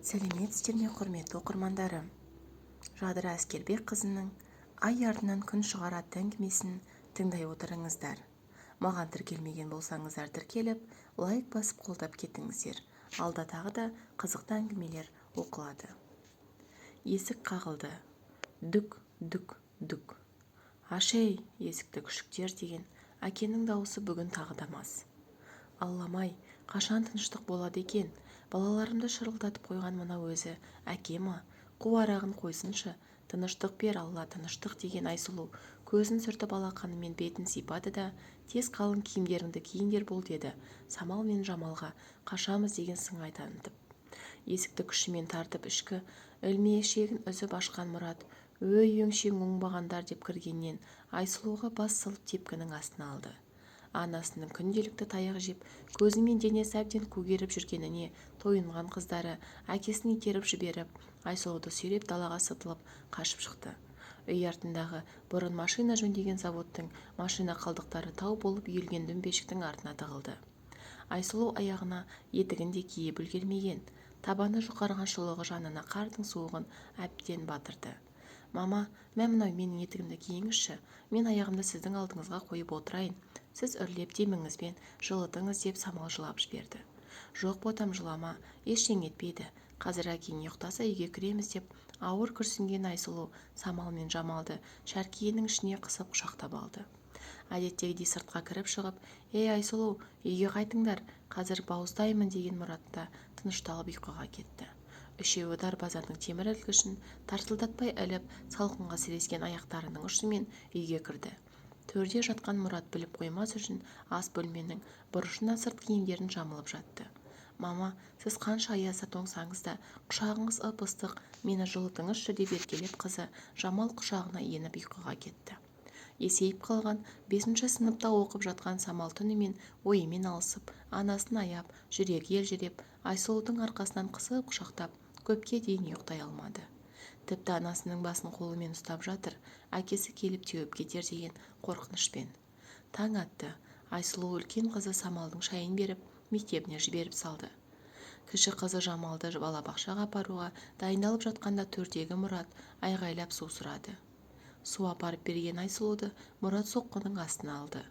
сәлеметсіздер ме құрметті оқырмандарым. Жадыра Әскербекқызының ай артынан күн шығар атты әңгімесін тыңдай отырыңыздар. Маған тіркелмеген болсаңыздар тіркеліп, лайк басып қолдап кетіңіздер. Алда тағы да қызықты әңгімелер оқылады. Есік қағылды. Дүк, дүк, дүк. Ашей, есікті күшіктер деген әкенің дауысы бүгін тағы да мас. Алламай, қашан тыныштық болады екен? Балаларымды шырылдатып қойған мына өзі әке ма? Қу арағын қойсыншы, тыныштық бер Алла, тыныштық деген Айсұлу көзін сүртіп алақанымен бетін сипады да, тез қалың киімдеріңді киіңдер бол деді. Самал мен Жамалға қашамыз деген сыңай танытып. Есікті күшімен тартып ішкі ілмешегін үзіп ашқан Мұрат, өй өңшең оңбағандар деп кіргеннен Айсұлуға бас салып тепкінің астына алды. Анасының күнделікті таяқ жеп, көзімен денесі әбден көгеріп жүргеніне тойынған қыздары әкесін итеріп жіберіп, Айсұлуды сүйреп далаға сытылып қашып шықты. Үй артындағы бұрын машина жөндеген заводтың машина қалдықтары тау болып үйілген дөмбешіктің артына тығылды. Айсұлу аяғына етігін де киіп үлгермеген. Табаны жұқарған шұлығы жанына қардың суығын әбден батырды. Мама, мынау менің етігімді киіңізші, мен аяғымды сіздің алдыңызға қойып отырайын. Сіз үрлеп деміңізбен жылытыңыз деп Самал жылап жіберді. Жоқ ботам, жылама, ештеңе етпейді. Қазір әкең ұйықтаса үйге кіреміз деп ауыр күрсінген Айсұлу Самал мен Жамалды шәркиенің ішіне қысып құшақтап алды. Әдеттегідей сыртқа кіріп шығып, «Ей Айсұлу, үйге қайтыңдар, қазір бауыздаймын» деген Мұратта тынышталып ұйқыға кетті. Үшеуі дарбазаның темір ілгішін тартылдатпай іліп, салқынға сірескен аяқтарының ұшымен үйге кірді. Төрде жатқан Мұрат біліп қоймас үшін ас бөлменің бұрышына сырт киімдерін жамылып жатты. «Мама, сіз қанша аяса тоңсаңыз да, құшағыңыз ып-ыстық, мені жылытыңызшы» деп еркелеп қызы Жамал құшағына еніп ұйқыға кетті. Есейіп қалған 5-ші сыныпта оқып жатқан Самал түнімен ойымен алысып, анасын аяп, жүрегі елжіреп, Айсұлудың арқасынан қысып құшақтап, көпке дейін ұйықтай алмады. Тіпті анасының басын қолымен ұстап жатыр, әкесі келіп теуіп кетер деген қорқынышпен. Таң атты. Айсұлу үлкен қызы Самалдың шайын беріп, мектебіне жіберіп салды. Кіші қызы Жамалды балабақшаға апаруға дайындалып жатқанда төрдегі Мұрат айғайлап су сұрады. Су апарып берген Айсұлуды Мұрат соққының астына алды.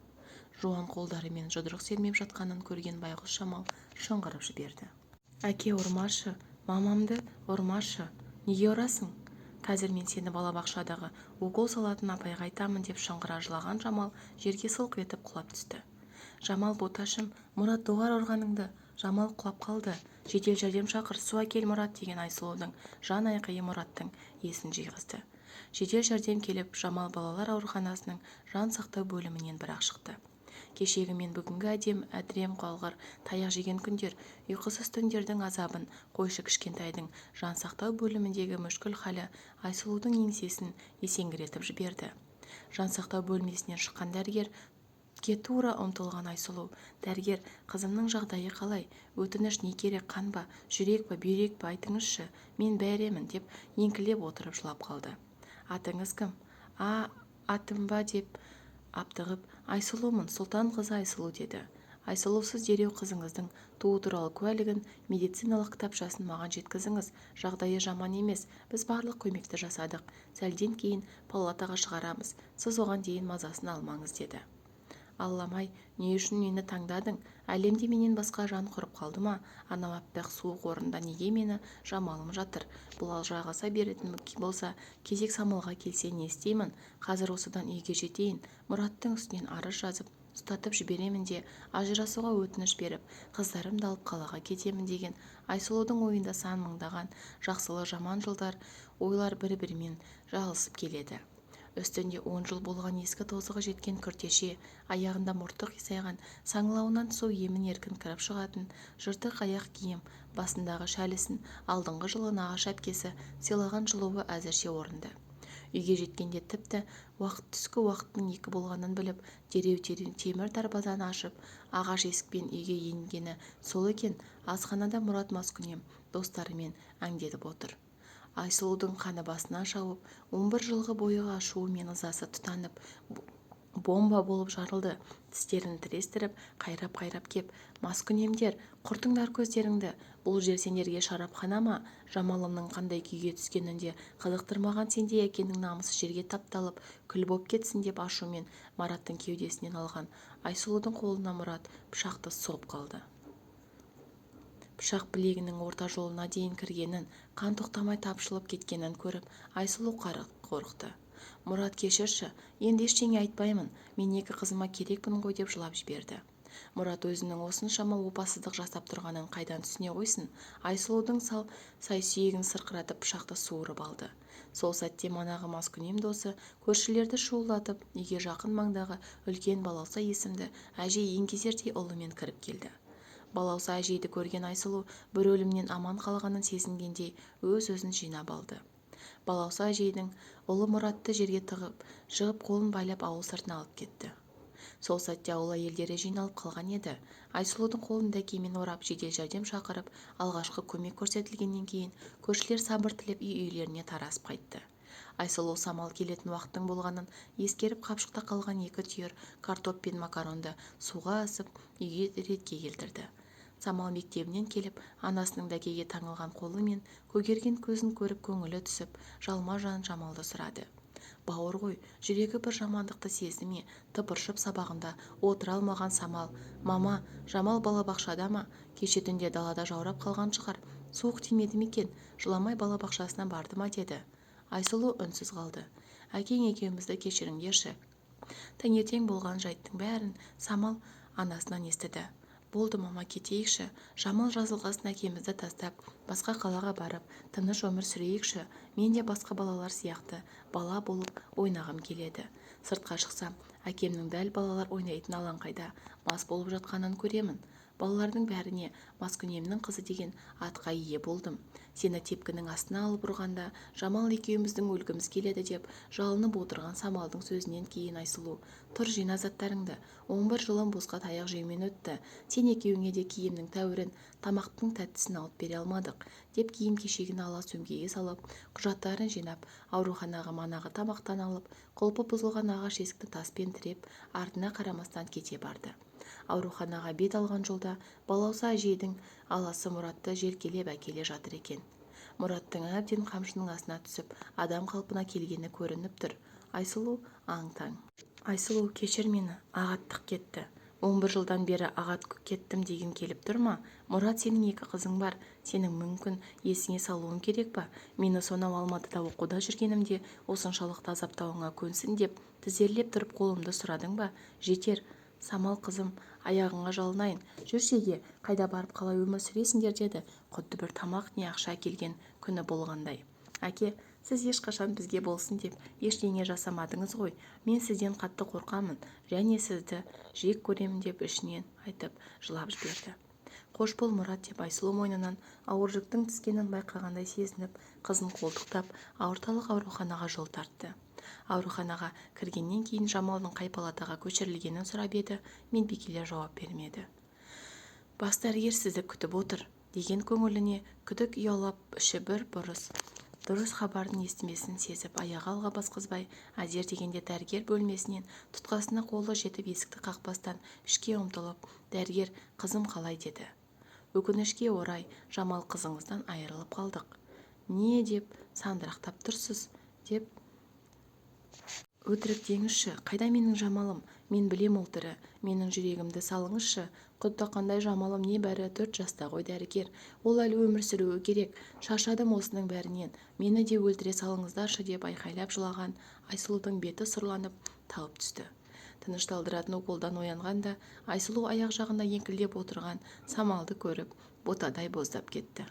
Жуан қолдарымен жұдырық сермеп жатқанын көрген байғұс Жамал шыңғырып жіберді. «Әке, ұрмашы, мамамды ұрмашы, неге ұрасың? Қазір мен сені балабақшадағы укол салатын апайға айтамын» деп шыңғыра жылаған Жамал жерге сылқ етіп құлап түсті. «Жамал боташым, Мұрат доғар ұрғаныңды». Жамал құлап қалды. «Жедел жәрдем шақыр, су әкел Мұрат» деген Айсұлудың жан айқайы Мұраттың есін жиғызды. Жедел жәрдем келіп, Жамал балалар ауруханасының жан сақтау бөлімінен бір-ақ шықты. Кешегі мен бүгінгі әдірем қалғыр таяқ жеген күндер, ұйқысыз түндердің азабын қойшы кішкентайдың жан сақтау бөліміндегі мүшкіл халі Айсұлудың еңсесін есеңгіретіп жіберді. Жан сақтау бөлмесінен шыққан дәрігерге тура ұмтылған Айсұлу: «Дәрігер, қызымның жағдайы қалай? Өтініш не керек, қан ба, жүрек па, бүйрек па, айтыңызшы, мен бәремін» деп еңкілеп отырып жылап қалды. «Атыңыз кім?» «Атым ба?» деп аптығып, «Айсұлумын, Сұлтан қызы Айсұлу» деді. «Айсұлу, сіз дереу қызыңыздың туу туралы куәлігін, медициналық кітапшасын маған жеткізіңіз. Жағдайы жаман емес, біз барлық көмекті жасадық. Сәлден кейін палатаға шығарамыз. Сіз оған дейін мазасын алмаңыз» деді. «Алламай, не үшін мені таңдадың? Әлемде менен басқа жан құрып қалды ма? Анау аппақ суық орында неге мені Жамалым жатыр? Бұл жалғаса беретін болса, кезек Самалға келсе не істеймін? Қазір осыдан үйге жетейін, Мұраттың үстінен арыз жазып, ұстатып жіберемін де ажырасуға өтініш беріп, қыздарымды алып қалаға кетемін» деген Айсұлудың ойында сан мыңдаған жақсылы жаман жылдар ойлар бір-бірімен жалысып келеді. Үстінде 10 жыл болған ескі тозығы жеткен күртеше, аяғында мұрты қисайған, саңылауынан су емін еркін кіріп шығатын жыртық аяқ киім, басындағы шәлісін алдыңғы жылы нағашы әпкесі сыйлаған жылуы әзірше орынды. Үйге жеткенде тіпті түскі уақыттың 2 болғанын біліп, дереу темір дарбазаны ашып, ағаш есікпен үйге енгені сол екен. Асханада Мұрат маскүнем достарымен әңдетіп отыр. Айсұлудың қаны басынан шауып, 11 жылғы бойғы ашуы мен ызасы тұтанып, бомба болып жарылды. Тістерін тірестіріп, қайрап кеп, маскүнемдер, құртыңдар көздеріңді, бұл жер сендерге шарапхана ма? Жамалымның қандай күйге түскенінде қызықтырмаған сендей әкенің намысы жерге тапталып, күл боп кетсін деп ашумен Мараттың кеудесінен алған Айсұлудың қолына Мұрат пышақты соғып қалды. Пышақ білегінің орта жолына дейін кіргенін, қан тоқтамай тапшылып кеткенін көріп, Айсұлу қорықты. Мұрат, кешірші, енді ештеңе айтпаймын, мен екі қызыма керекпін ғой деп жылап жіберді. Мұрат өзінің осыншама опасыздық жасап тұрғанын қайдан түсіне қойсын, Айсұлудың сай-сүйегін сырқыратып пышақты суырып алды. Сол сәтте манағы маскүнем досы көршілерді шуылдатып, үйге жақын маңдағы үлкен балауса есімді әжей еңгезердей ұлымен кіріп келді. Балауса әжейді көрген Айсұлу бір өлімнен аман қалғанын сезінгендей өз-өзін жинап алды. Балауса әжейдің ұлы Мұратты жерге жығып қолын байлап ауыл сыртына алып кетті. Сол сәтте ауыл әйелдері жиналып қалған еді. Айсұлудың қолын дәкемен орап жедел жәрдем шақырып, алғашқы көмек көрсетілгеннен кейін көршілер сабыр тілеп үй-үйлеріне тарасып қайтты. Айсұлу самал келетін уақыттың болғанын ескеріп, қапшықта қалған 2 түйір картоп пен макаронды суға асып, үйге ретке келтірді. Самал мектебінен келіп, анасының дәкеге таңылған қолы мен көгерген көзін көріп көңілі түсіп, жалма-жан Жамалды сұрады. Бауыр ғой, жүрегі бір жамандықты сезді ме? Тыпыршып сабағында отыра алмаған Самал: «Мама, Жамал балабақшада ма? Кеше түнде далада жаурап қалған шығар. Суық тимеді ме екен? Жыламай балабақшасына барды ма?» деді. Айсұлу үнсіз қалды. «Әкең екеумізді кешіріңдерші». Таңертең болған жайттың бәрін Самал анасынан естіді. «Болды, мама, кетейікші. Жамал жазылғасын әкемізді тастап, басқа қалаға барып, тыныш өмір сүрейікші. Мен де басқа балалар сияқты бала болып ойнағым келеді. Сыртқа шықсам, әкемнің дәл балалар ойнайтын алаңқайда мас болып жатқанын көремін. Балалардың бәріне маскүнемнің қызы деген атқа ие болдым. Сені тепкінің астына алып ұрғанда Жамал екеуміздің өлгіміз келеді» деп жалынып отырған Самалдың сөзінен кейін Айсұлу: «Тұр, жина заттарыңды. 11 жылым босқа таяқ жеумен өтті. Сен екеуіңе де киімнің тәуірін, тамақтың тәттісін алып бере алмадық» деп киім-кешегін ала сөмкеге салып, құжаттарын жинап, ауруханаға манағы тамақтан алып, құлпы бұзылған ағаш есікті таспен тіреп, артына қарамастан кете барды. Ауруханаға бет алған жолда балауса әжейдің аласы Мұратты желкелеп әкеле жатыр екен. Мұраттың әбден қамшының астына түсіп, адам қалпына келгені көрініп тұр. Айсұлу аң-таң. «Айсұлу, кешір мені, ағаттық кетті. 11 жылдан бері ағат кеттім деген келіп тұр ма? Мұрат, сенің 2 қызың бар. Сенің мүмкін есіңе салуың керек па? Мені сонау Алматыда оқуда жүргенімде осыншалықты азаптауыңа көнсін деп тізерлеп тұрып қолымды сұрадың ба? Жетер. Самал қызым, аяғыңа жалынайын. Жүрсеге, қайда барып қалай өмір сүресіңдер?» деді, құдды бір тамақ не ақша әкелген күні болғандай. «Әке, сіз ешқашан бізге болсын деп ештеңе жасамадыңыз ғой. Мен сізден қатты қорқамын, және сізді жек көремін» деп ішінен айтып жылап жіберді. «Қош бол, Мұрат» деп Айсұлу мойнынан ауыр жүктің түскенін байқағандай сезініп, қызын қолтықтап, орталық ауруханаға жол тартты. Ауруханаға кіргеннен кейін Жамалдың қай палатаға көшірілгенін сұрап еді, медбикелер жауап бермеді. «Бас дәрігер сізді күтіп отыр» деген көңіліне күдік ұялап, іші бір бұрыс дұрыс хабардың естімесін сезіп, аяғы алға басқызбай, әзер дегенде дәрігер бөлмесінен тұтқасына қолы жетіп есікті қақпастан ішке ұмтылып: «Дәрігер, қызым қалай?» деді. «Өкінішке орай, Жамал қызыңыздан айырылып қалдық». «Не деп сандырақтап тұрсыз?» деп «Өтірік деңізші, қайда менің Жамалым? Мен білем ол тірі. Менің жүрегімді салыңызшы. Құдды қандай Жамалым, небәрі 4 жаста ғой дәрігер. Ол әлі өмір сүруі керек. Шаршадым осының бәрінен. Мені де өлтіре салыңыздаршы» деп айқайлап жылаған Айсұлудың беті сұрланып, талып түсті. Тынышталдыратын уколдан оянғанда Айсұлу аяқ жағында еңкілдеп отырған Самалды көріп, ботадай боздап кетті.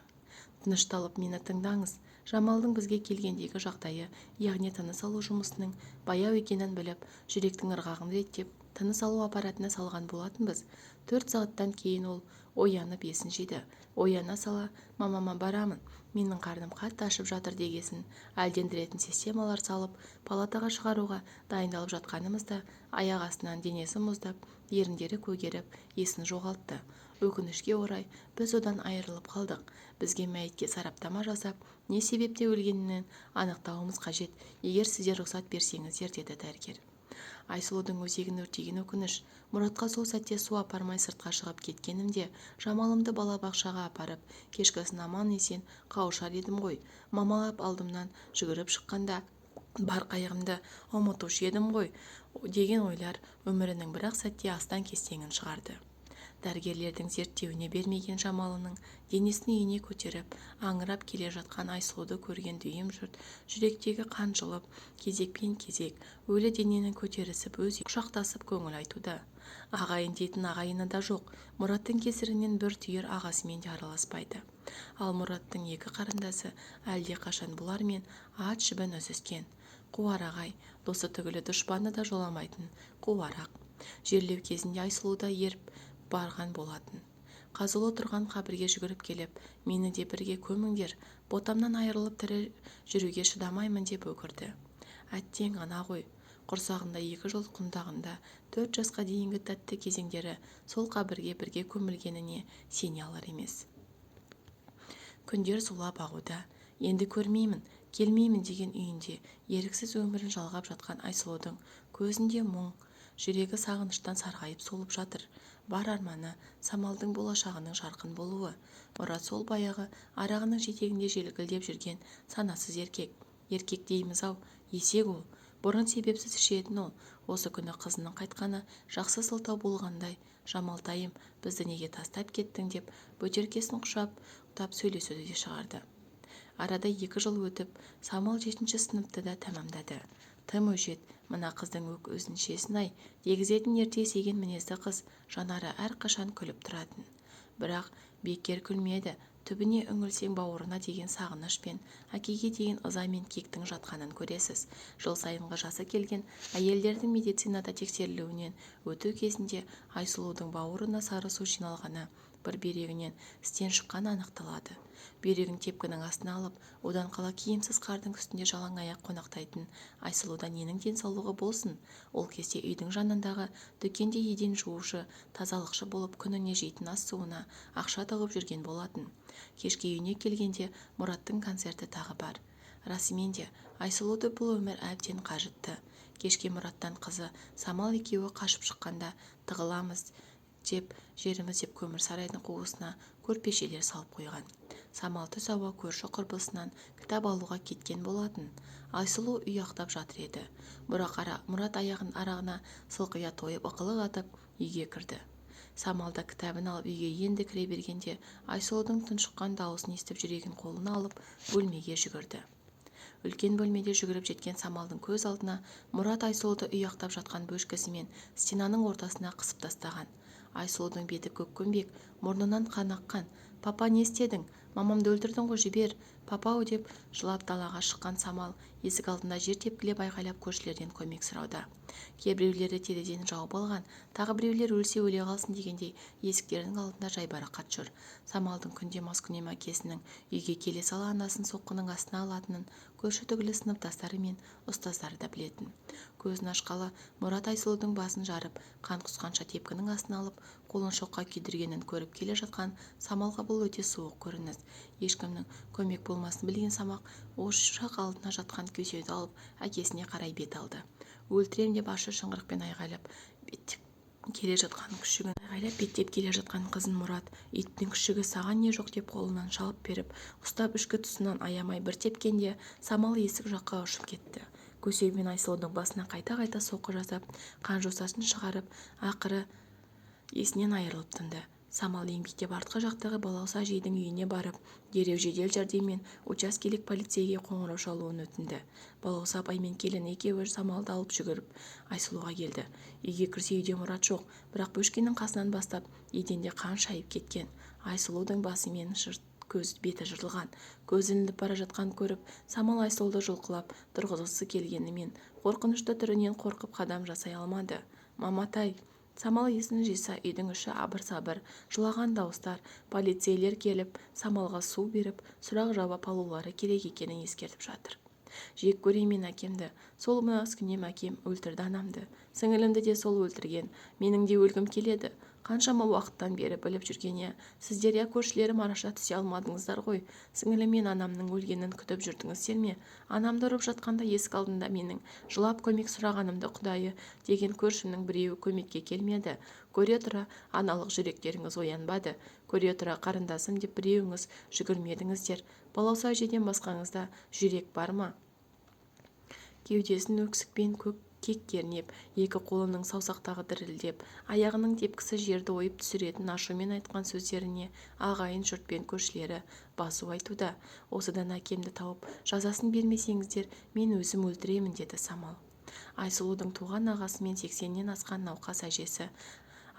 «Тынышталып мені тыңдаңыз. Жамалдың бізге келгендегі жағдайы, яғни тыныс алу жұмысының баяу екенін біліп, жүректің ырғағын реттеп, тыныс алу аппаратына салған болатынбыз. 4 сағаттан кейін ол оянып есін жиды. Ояна сала: «Мамама барамын, менің қарным қатты ашып жатыр» дегесін әлдендіретін системалар салып, палатаға шығаруға дайындалып жатқанымызда аяқ астынан денесі мұздап, еріндері көгеріп, есін жоғалтты. Өкінішке орай, біз одан айырылып қалдық. Бізге мәйітке сараптама жасап, не себепте өлгенін анықтауымыз қажет, егер сіздер рұқсат берсеңіздер» деді дәрігер. Айсұлудың өзегін өртеген өкініш. Мұратқа сол сәтте су апармай сыртқа шығып кеткенімде Жамалымды балабақшаға апарып кешкісін аман-есен қауышар едім ғой. Мамалап алдымнан жүгіріп шыққанда бар қайғымды ұмытушы едім ғой деген ойлар өмірінің бір-ақ сәтте астан-кестеңін шығарды. Дәрігерлердің зерттеуіне бермеген Жамалының денесін үйіне көтеріп аңырап келе жатқан Айсұлуды көрген дүйім жұрт жүректегі қан жылып, кезекпен-кезек өлі дененің көтерісіп өз құшақтасып көңіл айтуда. Ағайын дейтін ағайыны да жоқ. Мұраттың кесірінен бір түйір ағасымен де араласпайды. Ал Мұраттың екі қарындасы әлде қашан бұлармен ат жібін үзіскен. Қуар ағай, досы түгілі дұшпаны да жоламайтын қуарақ. Жерлеу кезінде Айсұлуда еріп барған болатын. Қазулы тұрған қабірге жүгіріп келіп, мені де бірге көміңдер, ботамнан айырылып тірі жүруге шыдамаймын деп өкірді. Әттең ана ғой, құрсағында 2 жыл құндағында 4 жасқа дейінгі тәтті кезеңдері сол қабірге бірге көмілгеніне сене алар емес. Күндер зулап ағуда, енді көрмеймін, келмеймін деген үйінде еріксіз өмірін жалғап жатқан Айсұлудың көзінде мұң, жүрегі сағыныштан сарғайып солып жатыр. Бар арманы Самалдың болашағының жарқын болуы. Мұрат сол баяғы арағының жетегінде желкілдеп жүрген санасыз еркек. Еркек дейміз-ау, есек ол. Бұрын себепсіз ішетін ол. Осы күні қызының қайтқаны жақсы сылтау болғандай. Жамалтайым, бізді неге тастап кеттің деп бөтелкесін құшақтап сөйлесуді де шығарды. Арада 2 жыл өтіп, Самал 7-ші сыныпты да тәмамдады. Тым өжет, мына қыздың өзіншесін-ай, дегізетін ерте есейген мінезді қыз, жанары әрқашан күліп тұратын. Бірақ бекер күлмеді, түбіне үңілсең бауырына деген сағыныш пен әкеге деген ыза мен кектің жатқанын көресіз. Жыл сайынғы жасы келген әйелдердің медицинада тексерілуінен өту кезінде Айсұлудың бауырына сары су жиналғаны, бір бүйрегінен істен шыққаны анықталады. Бүйрегін тепкінің астына алып, одан қала киімсіз қардың үстінде жалаң аяқ қонақтайтын Айсұлуда ненің денсаулығы болсын. Ол кезде үйдің жанындағы дүкенде еден жуушы, тазалықшы болып күніне жейтін ас суына ақша тығып жүрген болатын. Кешке үйіне келгенде Мұраттың концерті тағы бар. Расымен де Айсұлуды бұл өмір әбден қажытты. Кешке Мұраттан қызы Самал екеуі қашып шыққанда тығыламыз деп жеріміз деп көмір сарайдың қуысына көрпешелер салып қойған. Самал түс ауа көрші құрбысынан кітап алуға кеткен болатын. Айсұлу ұяқтап жатыр еді. Мұрат аяғын арағына сылқия тойып ықылық атып үйге кірді. Самалда кітабын алып үйге енді кіре бергенде Айсұлудың тұншыққан дауысын естіп жүрегін қолына алып бөлмеге жүгірді. Үлкен бөлмеде жүгіріп жеткен Самалдың көз алдына Мұрат Айсұлуды ұяқтап жатқан бөшкесімен стенаның ортасына қысып тастаған. Айсұлудың беті көкпеңбек, мұрнынан қан аққан. «Папа, не істедің? Мамамды өлтірдің ғой, жібер!» «Папау!» деп жылап далаға шыққан Самал есік алдында жер тепкілеп айғайлап көршілерден көмек сұрауда. Кейбіреулері терезені жауып алған, тағы біреулер өлсе өле қалсын дегендей есіктердің алдында жайбарақат жүр. Самалдың күнде маскүнем әкесінің үйге келе сала анасын соққының астына алатынын көрші түгілі сыныптастары мен ұстаздары да білетін. Көзін ашқалы Мұрат Айсұлудың басын жарып, қан құсқанша тепкінің астына алып, қолын шоққа күйдіргенін көріп келе жатқан Самалға бұл өте суық көрініс. Ешкімнің көмек болмасын білген Самал ошақ алдына жатқан көсеуді алып әкесіне қарай бет алды. «Өлтірем» деп ащы шыңғырықпен айғайлап беттеп келе жатқан қызын Мұрат, иттің күшігі саған не жоқ деп қолынан шалып беріп, ұстап ішкі тұсынан аямай бір тепкенде Самал есік жаққа ұшып кетті. Көсеумен Айсұлудың басына қайта-қайта соққы жасап, қан-жосасын шығарып, ақыры есінен айырылып тынды. Самал еңбектеп артқы жақтағы балауса әжейдің үйіне барып, дереу жедел жәрдеммен учаскелік полицейге қоңырау шалуын өтінді. Балауса апай мен келін екеуі Самалды алып жүгіріп Айсұлуға келді. Үйге кірсе үйде Мұрат жоқ, бірақ бөшкенің қасынан бастап еденде қан шайып кеткен. Айсұлудың басы мен беті жыртылған. Көзі ілініп бара жатқан көріп, Самал Айсұлуды жұлқылап тұрғызғысы келгенімен қорқынышты түрінен қорқып қадам жасай алмады. «Маматай!» Самал есін жиса, үйдің іші абыр-сабыр, жылаған дауыстар, полицейлер келіп, Самалға су беріп, сұрақ-жауап алулары керек екенін ескертіп жатыр. «Жек көремін әкемді. Сол маскүнем әкем өлтірді анамды. Сіңілімді де сол өлтірген. Менің де өлгім келеді. Қаншама уақыттан бері біліп жүрген сіздер көршілерім араша түсе алмадыңыздар ғой. Сіңілім мен анамның өлгенін күтіп жүрдіңіздер ме? Анамды ұрып жатқанда есік алдында менің жылап көмек сұрағанымды Құдайы деген көршімнің біреуі көмекке келмеді. Көре тұра аналық жүректеріңіз оянбады. Көре тұра қарындасым деп біреуіңіз жүгірмедіңіздер. Балауса әжеден басқаңызда жүрек бар ма? Кеудесін өксікпен кек кернеп, екі қолының саусақтағы дірілдеп, аяғының тепкісі жерді ойып түсіретін ашумен айтқан сөздеріне ағайын жұртпен көршілері басу айтуда. Осыдан әкемді тауып жазасын бермесеңіздер, мен өзім өлтіремін, деді Самал. Айсұлудың туған ағасы мен 80-нен асқан науқас әжесі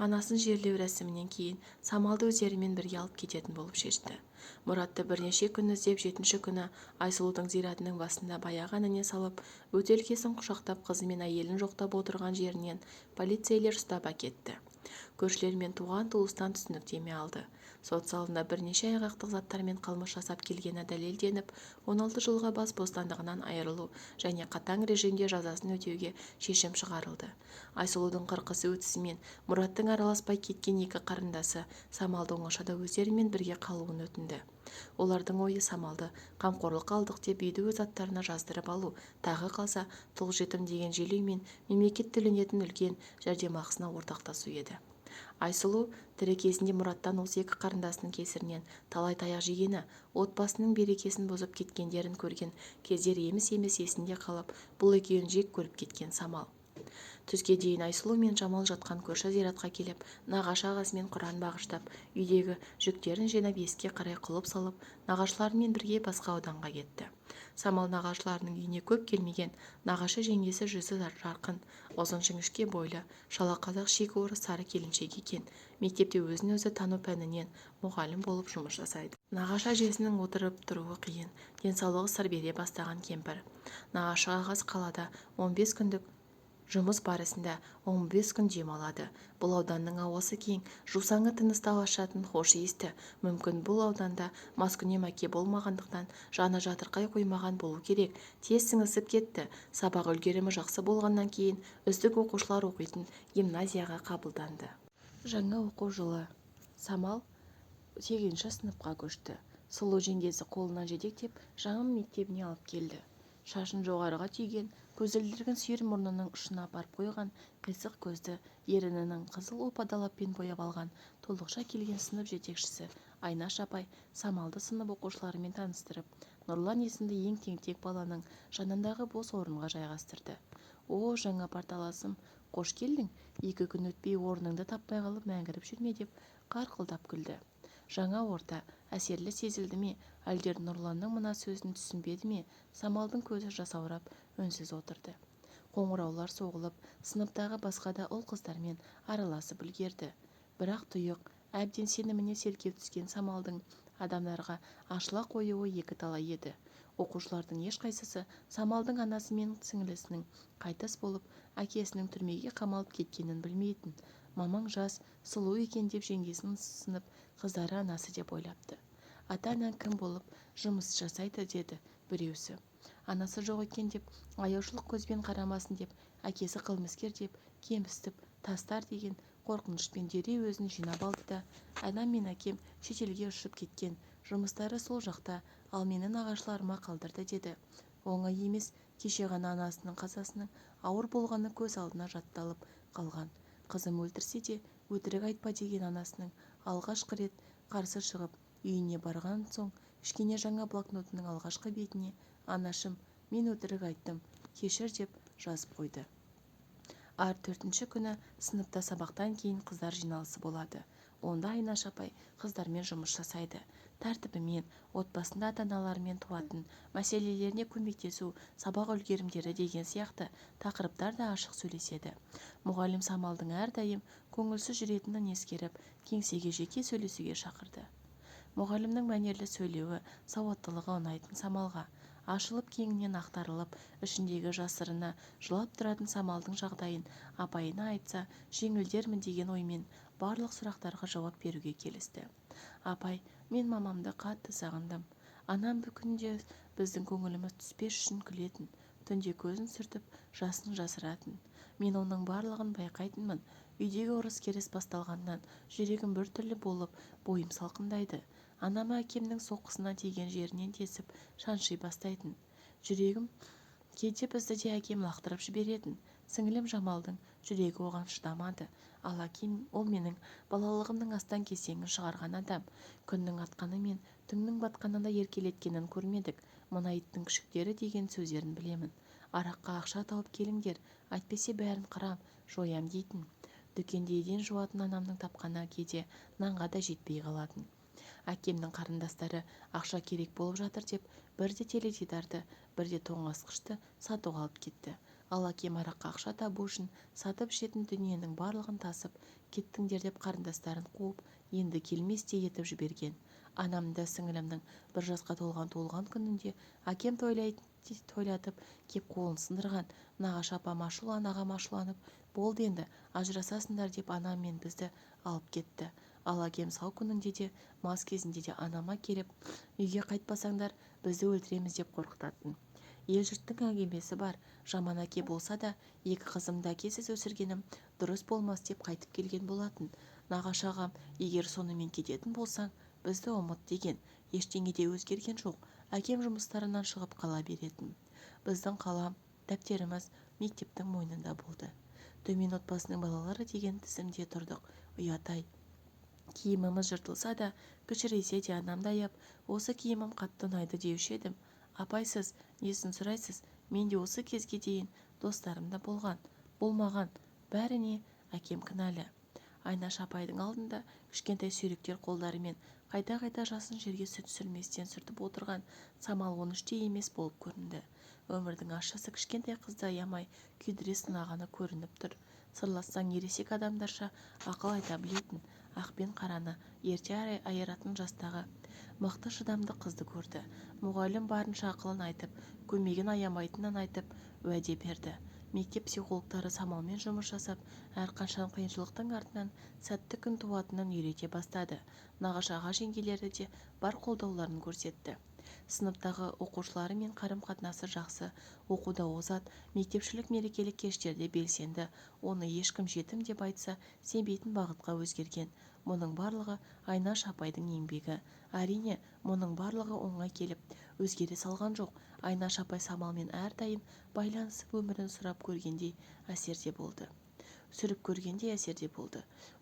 анасын жерлеу рәсімінен кейін Самалды өздерімен бірге алып кететін болып шешті. Мұратты бірнеше күн іздеп 7-ші күні Айсұлудың зиратының басында баяғы ініне салып, бөтелкесін құшақтап қызы мен әйелін жоқтап отырған жерінен полицейлер ұстап әкетті. Көршілер мен туған-туыстан түсініктеме алды. Сот залында бірнеше айғақтық заттармен қылмыс жасап келгені дәлелденіп, 16 жылға бас бостандығынан айырылу және қатаң режимде жазасын өтеуге шешім шығарылды. Айсұлудың қырқысы өтісімен Мұраттың араласпай кеткен екі қарындасы Самалды оңашада өздерімен бірге қалуын өтінді. Олардың ойы Самалды қамқорлыққа алдық деп үйді өз аттарына жаздырып алу, тағы қалса тұл жетім деген желеумен мемлекет төленетін үлкен жәрдемақысына ортақтасу еді. Айсұлу тірі кезінде Мұраттан осы екі қарындасының кесірінен талай таяқ жегені, отбасының берекесін бұзып кеткендерін көрген кездер еміс-еміс есінде қалып, бұл екеуін жек көріп кеткен Самал. Түске дейін Айсұлу мен Жамал жатқан көрші зиратқа келіп, нағашы ағасымен Құран бағыштап, үйдегі жүктерін жинап есікке қарай құлып салып, нағашыларымен бірге басқа ауданға кетті. Самал нағашыларының үйіне көп келмеген, нағашы жеңгесі жүзі жарқын, ұзын жіңішке бойлы, шала қазақ шикі орыс сары келіншек екен. Мектепте өзін-өзі тану пәнінен мұғалім болып жұмыс жасайды. Нағашы әжесінің отырып тұруы қиын, денсаулығы сыр бере бастаған кемпір. Нағашы ағасы қалада 15 күндік жұмыс барысында 15 күн демалады. Бұл ауданның ауасы кең, жусаңы тыныстау ашатын хош иісті. Мүмкін бұл ауданда маскүнем әке болмағандықтан жаны жатырқай қоймаған болу керек. Тез сіңісіп кетті. Сабақ үлгерімі жақсы болғаннан кейін үздік оқушылар оқитын гимназияға қабылданды. Жаңа оқу жылы Самал 8-ші сыныпқа көшті. Сұлу жеңгесі қолынан жетектеп жаңа мектебіне алып келді. Шашын жоғарыға түйген, көзілдірігін сүйір мұрнының ұшына апарып қойған, қисық көзді ерінінің қызыл опа-далаппен бояп алған толықша келген сынып жетекшісі Айнаш апай Самалды сынып оқушыларымен таныстырып, Нұрлан есімді ең тентек баланың жанындағы бос орынға жайғастырды. «О, жаңа парталасым, қош келдің, 2 күн өтпей орныңды таппай қалып мәңгіріп жүрме», деп қарқылдап күлді. Жаңа орта әсерлі сезілді ме, әлде Нұрланның мына сөзін түсінбеді ме? Самалдың көзі жасаурап үнсіз отырды. Қоңыраулар соғылып, сыныптағы басқа да ұл-қыздармен араласып үлгерді. Бірақ тұйық, әбден сеніміне селкеу түскен Самалдың адамдарға ашыла қоюы екі талай еді. Оқушылардың ешқайсысы Самалдың анасы мен сіңілісінің қайтыс болып, әкесінің түрмеге қамалып кеткенін білмейтін. Мамаң жас, сұлу екен деп жеңгесін сынып, қыздары анасы деп ойлапты. Ата-анаң кім болып жұмыс жасайды, деді біреусі. Анасы жоқ екен деп, аяушылық көзбен қарамасын деп, әкесі қылмыскер деп, кемістіп тастар деген қорқынышпен дереу өзін жинап алды да, анам мен әкем шетелге ұшып кеткен, жұмыстары сол жақта, ал мені нағашыларыма қалдырды, деді. Оңай емес, кеше ғана анасының қазасының ауыр болғаны көз алдына жатталып қалған. Қызым өлтірсе де өтірік айтпа деген анасының алғашқы рет қарсы шығып үйіне барған соң кішкене жаңа блокнотының алғашқы бетіне «Анашым, мен өтірік айттым, кешір» деп жазып қойды. 4-ші күні сыныпта сабақтан кейін қыздар жиналысы болады. Онда Айнаш апай қыздармен жұмыс жасайды. Тәртібімен, отбасында ата-аналарымен туатын мәселелеріне көмектесу, сабақ үлгерімдері деген сияқты тақырыптар да ашық сөйлеседі. Мұғалім Самалдың әрдайым көңілсіз жүретінін ескеріп, кеңсеге жеке сөйлесуге шақырды. Мұғалімнің мәнерлі сөйлеуі, сауаттылығы ұнайтын Самалға. Ашылып кеңінен ақтарылып, ішіндегі жасырына жылап тұратын Самалдың жағдайын апайына айтса, жеңілдермін деген оймен барлық сұрақтарға жауап беруге келісті. Апай, мен мамамды қатты сағындым. Анам күнде біздің көңіліміз түспес үшін күлетін, түнде көзін сүртіп, жасын жасыратын. Мен оның барлығын байқайтынмын. Үйдегі ұрыс-керіс басталғаннан жүрегім біртүрлі болып, бойым салқындайды. Анама әкемнің соққысына тиген жерінен тесіп шанши бастайтын. Жүрегім кейде бізді де әкем лақтырып жіберетін. Сіңілім Жамалдың жүрегі оған шыдамады. Ал әкем, ол менің балалығымның астан-кестеңін шығарған адам. Күннің атқаны мен түннің батқанында еркелеткенін көрмедік. Мына иттің күшіктері деген сөздерін білемін. Араққа ақша тауып келіңдер, әйтпесе бәрін қырам, жоям дейтін. Дүкенде еден жуатын анамның тапқаны кейде нанға да жетпей қалатын. Әкемнің қарындастары ақша керек болып жатыр деп бірде теледидарды, бірде тоңазытқышты сатуға алып кетті. Ал әкем араққа ақша табу үшін сатып ішетін дүниенің барлығын тасып кеттіңдер деп қарындастарын қуып, енді келместей етіп жіберген. Анамды сіңілімнің 1 жасқа толған туылған күнінде әкем тойлатып кеп қолын сындырған. Нағашы апам ашулан-ағам ашуланып, болды енді ажырасасыңдар деп анам мен бізді алып кетті. Ал әкем сау күнінде де, мас кезінде де анама келіп, үйге қайтпасаңдар бізді өлтіреміз деп қорқытатын. Ел-жұрттың әңгімесі бар, жаман әке болса да, 2 қызымды әкесіз өсіргенім дұрыс болмас деп қайтып келген болатын. Нағашы ағам, егер сонымен кететін болсаң, бізді ұмыт деген, ештеңе де өзгерген жоқ. Әкем жұмыстарынан шығып қала беретін. Біздің қалам, дәптеріміз мектептің мойнында болды. Төмен отбасының балалары деген тізімде тұрдық. Ұят-ай. Киіміміз жыртылса да, кішірейсе де анамды аяп, осы киімім қатты ұнайды деуші едім. Апай, сіз несін сұрайсыз? Мен де осы кезге дейін достарымда болмаған. Бәріне әкем кінәлі. Айнаш апайдың алдында кішкентай сүйріктер қолдарымен қайта-қайта жасын жерге сүт сүрместен сүртіп отырған Самал 13-те емес болып көрінді. Өмірдің ащысы кішкентай қызды аямай күйдіре сынағаны көрініп тұр. Сырлассаң ересек адамдарша ақыл айта білетін, ақ пен қараны ерте айыратын жастағы мықты шыдамды қызды көрді. Мұғалім барынша ақылын айтып, көмегін аямайтынын айтып уәде берді. Мектеп психологтары Самалмен жұмыс жасап, әрқашан қиыншылықтың артынан сәтті күн туатынын үйрете бастады. Нағашы аға жеңгелері де бар қолдауларын көрсетті. Сыныптағы оқушыларымен қарым-қатынасы жақсы, оқуда озат, мектепшілік мерекелік кештерде белсенді. Оны ешкім жетім деп айтса сенбейтін бағытқа өзгерген. Мұның барлығы Айнаш апайдың еңбегі. Әрине, мұның барлығы оңай келіп өзгере салған жоқ. Айнаш апай Самалмен әрдайым байланысып өмірін сұрап көргендей әсерде болды.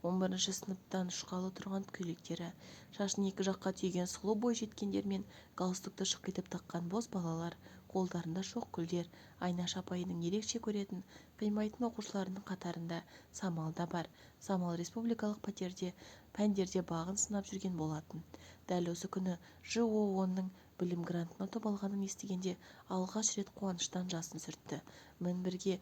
11 сыныптан ұшқалы тұрған көйлектері, шашын 2 жаққа түйген сұлу бой жеткендер мен галстукты шықитып таққан бос балалар, қолдарында шоқ гүлдер. Айнаш апайының ерекше көретін, қимайтын оқушыларының қатарында Самал да бар. Самал республикалық пәндерде бағын сынап жүрген болатын. Дәл осы күні ЖОО-ның білім грантын ұтып алғанын естігенде алғаш рет қуаныштан жасын сүртті. Мінберге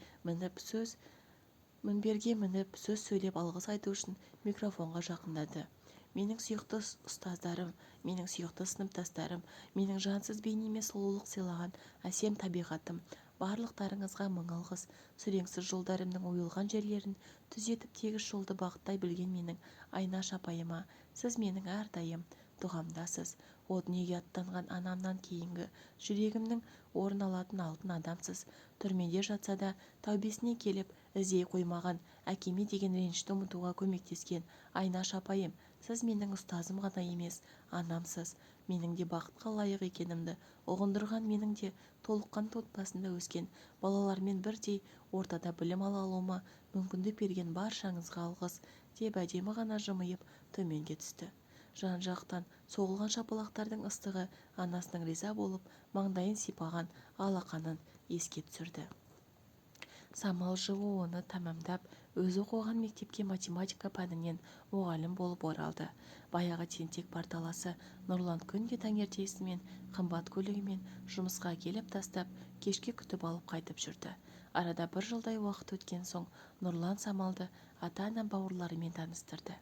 мініп сөз сөйлеп алғыс айту үшін микрофонға жақындады. Менің сүйікті ұстаздарым, менің сүйікті сыныптастарым, менің жансыз бейнеме сұлулық сыйлаған әсем табиғатым, барлықтарыңызға мың алғыс. Сүреңсіз жолдарымның ойылған жерлерін түзетіп тегіс жолды бағыттай білген менің Айнаш апайыма, сіз менің әрдайым дұғамдасыз. О дүниеге аттанған анамнан кейінгі жүрегімнің орын алатын алтын адамсыз. Түрмеде жатса да тәубесіне келіп іздей қоймаған, әкеме деген ренішті ұмытуға көмектескен Айнаш апайым, сіз менің ұстазым ғана емес, анамсыз. Менің де бақытқа лайық екенімді ұғындырған, менің де толыққанды отбасында өскен балалармен бірдей ортада білім ала алуыма мүмкіндік берген баршаңызға алғыс, деп әдемі ғана жымиып төменге түсті. Жан-жақтан соғылған шапалақтардың ыстығы анасының риза болып маңдайын сипаған алақанын еске түсірді. Самал ЖОО-ны тәмамдап, өзі оқыған мектепке математика пәнінен мұғалім болып оралды. Баяғы тентек парталасы Нұрлан күнде таңертесімен қымбат көлігімен жұмысқа келіп тастап, кешке күтіп алып қайтып жүрді. Арада 1 жылдай уақыт өткен соң Нұрлан Самалды ата-ана бауырларымен таныстырды.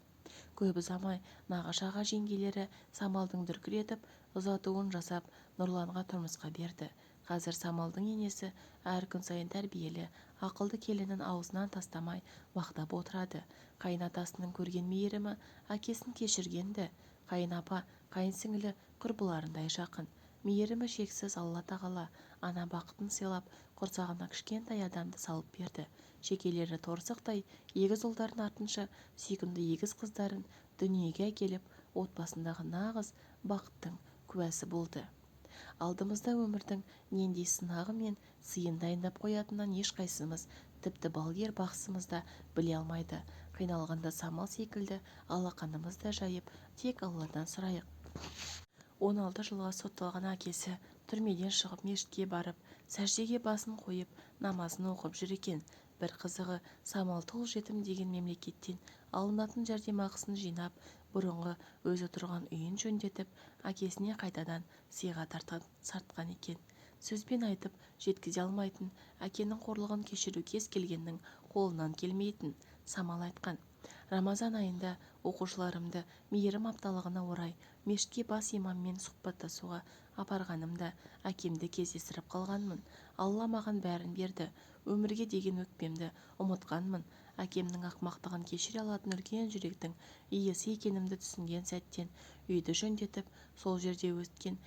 Көп ұзамай нағашы аға жеңгелері Самалдың дүркіретіп ұзатуын жасап Нұрланға тұрмысқа берді. Қазір Самалдың енесі әр күн сайын тәрбиелі, ақылды келінін аузынан тастамай мақтап отырады. Қайынатасының көрген мейірімі әкесін кешіргенді. Қайынапа, қайынсіңілі құрбыларындай жақын. Мейірімі шексіз Алла тағала ана бақытын сыйлап құрсағына кішкентай адамды салып берді. Шекелері торсықтай егіз ұлдарын артынша сүйкімді егіз қыздарын дүниеге әкеліп, отбасындағы нағыз бақыттың куәсі болды. Алдымызда өмірдің нендей сынағы мен сыйын дайындап қоятынын ешқайсымыз, тіпті балгер бақсымыз да біле алмайды. Қиналғанда самал секілді алақанымызды жайып, тек Алладан сұрайық. 16 жылға сотталған әкесі түрмеден шығып мешітке барып, сәждеге басын қойып, намазын оқып жүр екен. Бір қызығы, Самал тұл жетім деген мемлекеттен алынатын жәрдемақысын жинап, бұрынғы өзі тұрған үйін жөндетіп, әкесіне қайтадан сыйға тартқан екен. Сөзбен айтып жеткізе алмайтын, әкенің қорлығын кешіру кез келгеннің қолынан келмейтін. Самал айтқан: Рамазан айында оқушыларымды мейірім апталығына орай мешітке бас имаммен сұхбаттасуға апарғанымда әкемді кездестіріп қалғанмын. Алла маған бәрін берді. Өмірге деген өкпемді ұмытқанмын. Әкемнің ақымақтығын кешіре алатын үлкен жүректің иесі екенімді түсінген сәттен үйді жөндетіп, сол жерде өткен